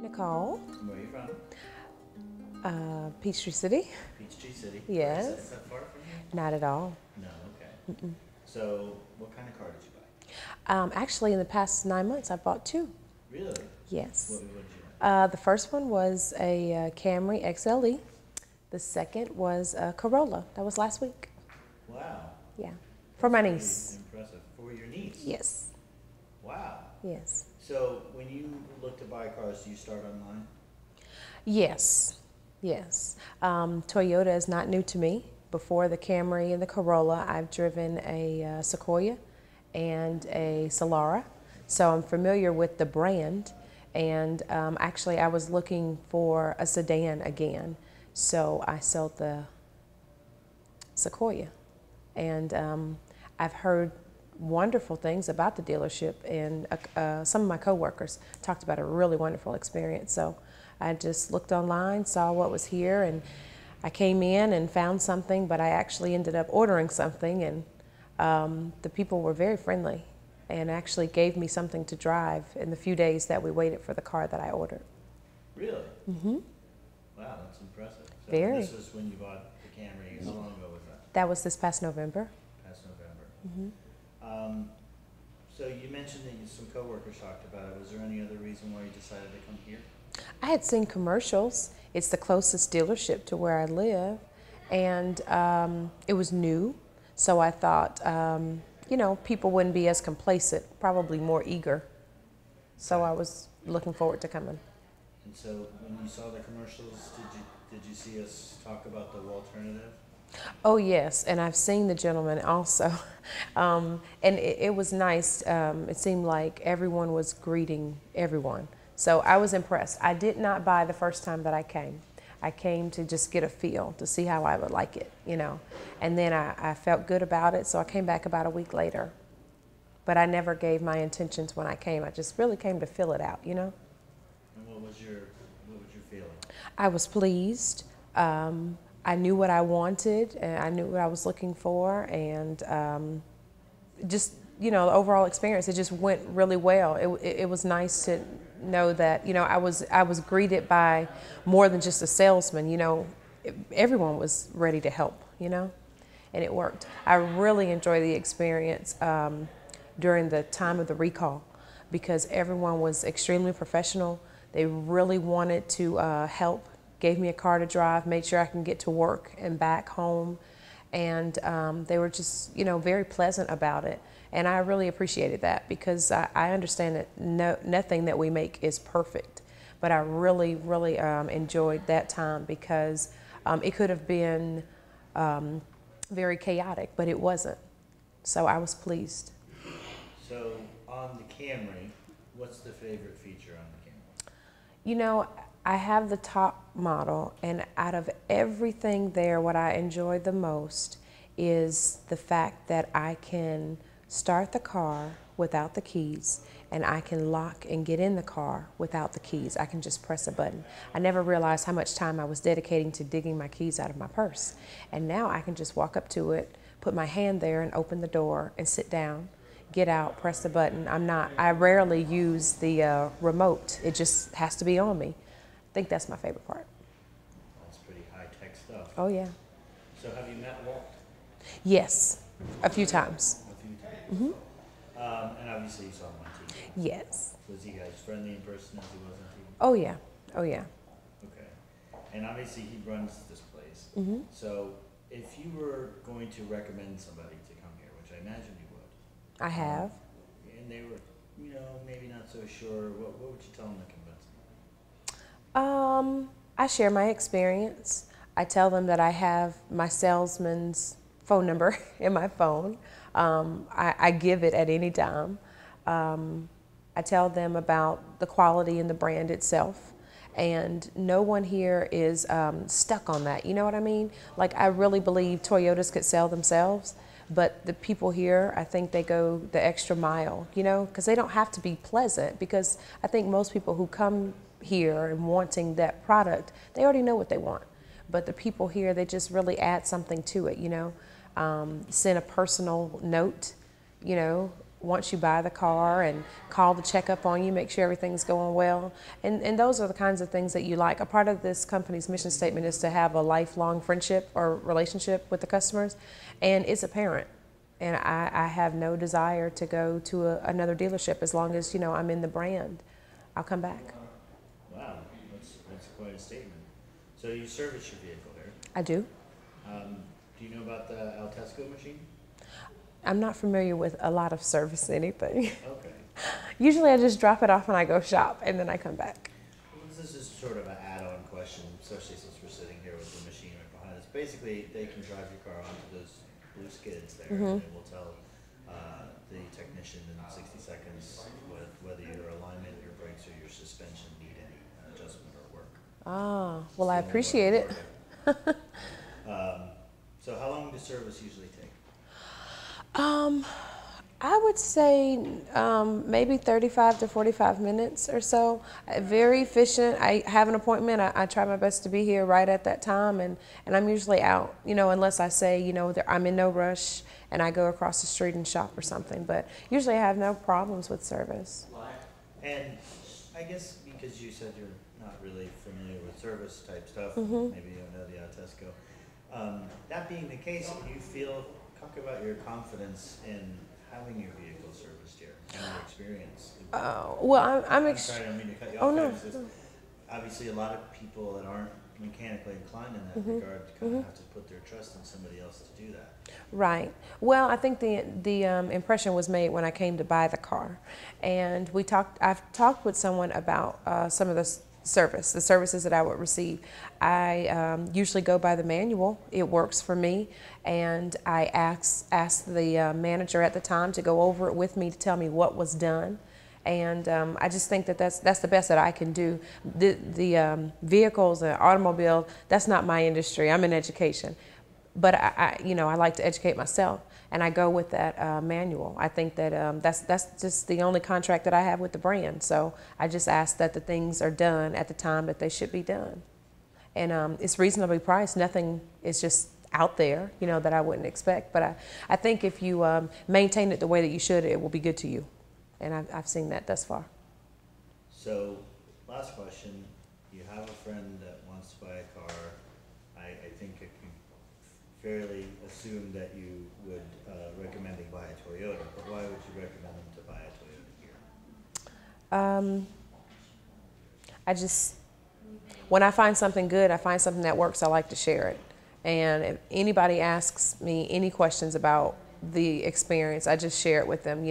Nicole. Where are you from? Peachtree City. Peachtree City. Yes. Is that far from here? Not at all. No, okay. So, what kind of car did you buy? Actually, in the past 9 months, I bought two. Really? Yes. What did you buy? The first one was a Camry XLE. The second was a Corolla. That was last week. Wow. Yeah. For my Pretty niece. Impressive. For your niece? Yes. Wow. Yes. So, when you look to buy cars, do you start online? Yes. Yes. Toyota is not new to me. Before the Camry and the Corolla, I've driven a Sequoia and a Solara. So I'm familiar with the brand. And actually, I was looking for a sedan again. So I sold the Sequoia. And I've heard wonderful things about the dealership, and some of my coworkers talked about a really wonderful experience. So I just looked online, saw what was here, and I came in and found something, but I actually ended up ordering something, and the people were very friendly and actually gave me something to drive in the few days that we waited for the car that I ordered. Really? Mm-hmm. Wow, that's impressive. So Very. This was when you bought the Camry. How long ago was that? That was this past November. Past November. Mm-hmm. So you mentioned that some coworkers talked about it. Was there any other reason why you decided to come here? I had seen commercials. It's the closest dealership to where I live, and it was new. So I thought, you know, people wouldn't be as complacent, probably more eager. So I was looking forward to coming. And so when you saw the commercials, did you see us talk about the alternative? Oh yes, and I've seen the gentleman also, and it was nice. It seemed like everyone was greeting everyone. So I was impressed. I did not buy the first time that I came. I came to just get a feel, to see how I would like it, you know. And then I felt good about it, so I came back about a week later. But I never gave my intentions when I came. I just really came to fill it out, you know. And what was your feeling? I was pleased. I knew what I wanted, and I knew what I was looking for, and just, you know, the overall experience, it just went really well. It was nice to know that, you know, I was greeted by more than just a salesman. You know, everyone was ready to help, you know, and it worked. I really enjoyed the experience during the time of the recall, because everyone was extremely professional. They really wanted to help, gave me a car to drive, made sure I can get to work and back home, and they were just, you know, very pleasant about it. And I really appreciated that, because I understand that nothing that we make is perfect. But I really, really enjoyed that time, because it could have been very chaotic, but it wasn't. So I was pleased. So on the Camry, what's the favorite feature on the Camry? You know, I have the top model, and out of everything there, what I enjoy the most is the fact that I can start the car without the keys, and I can lock and get in the car without the keys. I can just press a button. I never realized how much time I was dedicating to digging my keys out of my purse. And now I can just walk up to it, put my hand there and open the door and sit down, get out, press the button. I rarely use the remote. It just has to be on me. I think that's my favorite part. That's pretty high-tech stuff. Oh yeah. So have you met Walt? Yes, a few times. A few times. Mm-hmm. And obviously you saw him on TV. Yes. Was he as friendly in person as he was on TV? Oh yeah. Oh yeah. Okay. And obviously he runs this place. Mm-hmm. So if you were going to recommend somebody to come here, which I imagine you would. I have. And they were, you know, maybe not so sure, what would you tell them to convince them? I share my experience. I tell them that I have my salesman's phone number in my phone. I give it at any time. I tell them about the quality and the brand itself. And no one here is stuck on that. You know what I mean? Like, I really believe Toyotas could sell themselves, but the people here, I think they go the extra mile, you know, because they don't have to be pleasant, because I think most people who come here and wanting that product, they already know what they want. But the people here, they just really add something to it, you know, send a personal note, you know, once you buy the car and call to check up on you, make sure everything's going well. And those are the kinds of things that you like. A part of this company's mission statement is to have a lifelong friendship or relationship with the customers, and it's apparent. And I have no desire to go to another dealership as long as, I'm in the brand. I'll come back. Wow, that's quite a statement. So you service your vehicle here. I do. Do you know about the Altesco machine? I'm not familiar with a lot of service anything. Okay. Usually I just drop it off and I go shop and then I come back. Well, this is sort of an add-on question, especially since we're sitting here with the machine right behind us. Basically, they can drive your car onto those blue skids there, and it will tell the technician in 60 seconds whether your alignment, your brakes, or your suspension need any adjustment or work. Ah, well, I appreciate it. So how long does service usually take? I would say maybe 35 to 45 minutes or so. Very efficient. I have an appointment. I try my best to be here right at that time, and I'm usually out, unless I say, I'm in no rush and I go across the street and shop or something. But usually I have no problems with service. And I guess because you said you're not really familiar with service type stuff, maybe you don't know the Altesco. That being the case, talk about your confidence in having your vehicle serviced here and your experience. Well, I'm sorry, I don't mean to cut you off. Oh, no. Obviously, a lot of people that aren't mechanically inclined in that regard kind of have to put their trust in somebody else to do that. Right. Well, I think the impression was made when I came to buy the car, and I've talked with someone about some of the services that I would receive. I usually go by the manual. It works for me, and I asked the manager at the time to go over it with me to tell me what was done. And I just think that that's the best that I can do. The vehicles and automobile, that's not my industry. I'm in education, but I like to educate myself, and I go with that manual. I think that that's just the only contract that I have with the brand. So I just ask that the things are done at the time that they should be done, and it's reasonably priced. Nothing is just out there, that I wouldn't expect. But I think if you maintain it the way that you should, it will be good to you. And I've seen that thus far. So, last question. You have a friend that wants to buy a car. I think I can fairly assume that you would recommend him buy a Toyota, but why would you recommend him to buy a Toyota here? When I find something good, I find something that works, I like to share it. And if anybody asks me any questions about the experience, I just share it with them,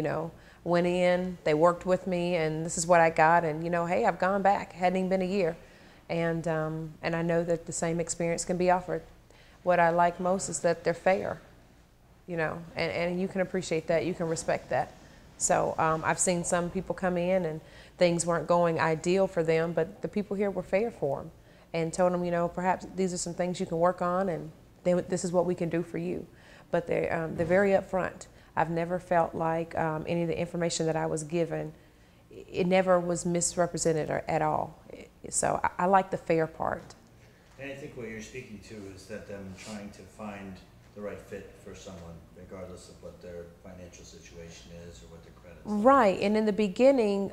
Went in, they worked with me, and this is what I got, and hey, I've gone back. It hadn't even been a year, and I know that the same experience can be offered. What I like most is that they're fair, and you can appreciate that, you can respect that. So I've seen some people come in and things weren't going ideal for them, but the people here were fair for them and told them, perhaps these are some things you can work on, and this is what we can do for you. But they're very upfront. I've never felt like any of the information that I was given, it never was misrepresented at all. So I like the fair part. And I think what you're speaking to is that them trying to find the right fit for someone, regardless of what their financial situation is or what their credit is. Right, and in the beginning,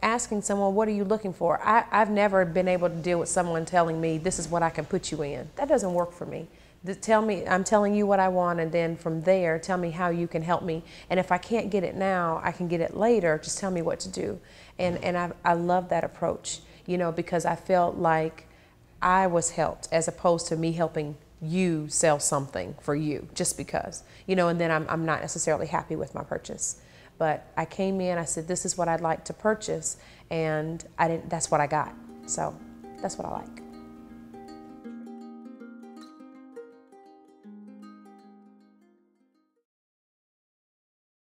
asking someone, what are you looking for? I've never been able to deal with someone telling me, this is what I can put you in. That doesn't work for me. Tell me, I'm telling you what I want, and then from there, tell me how you can help me. And if I can't get it now, I can get it later. Just tell me what to do. And I love that approach, because I felt like I was helped as opposed to me helping you sell something for you just because, and then I'm not necessarily happy with my purchase. But I came in, I said, this is what I'd like to purchase, and that's what I got. So that's what I like.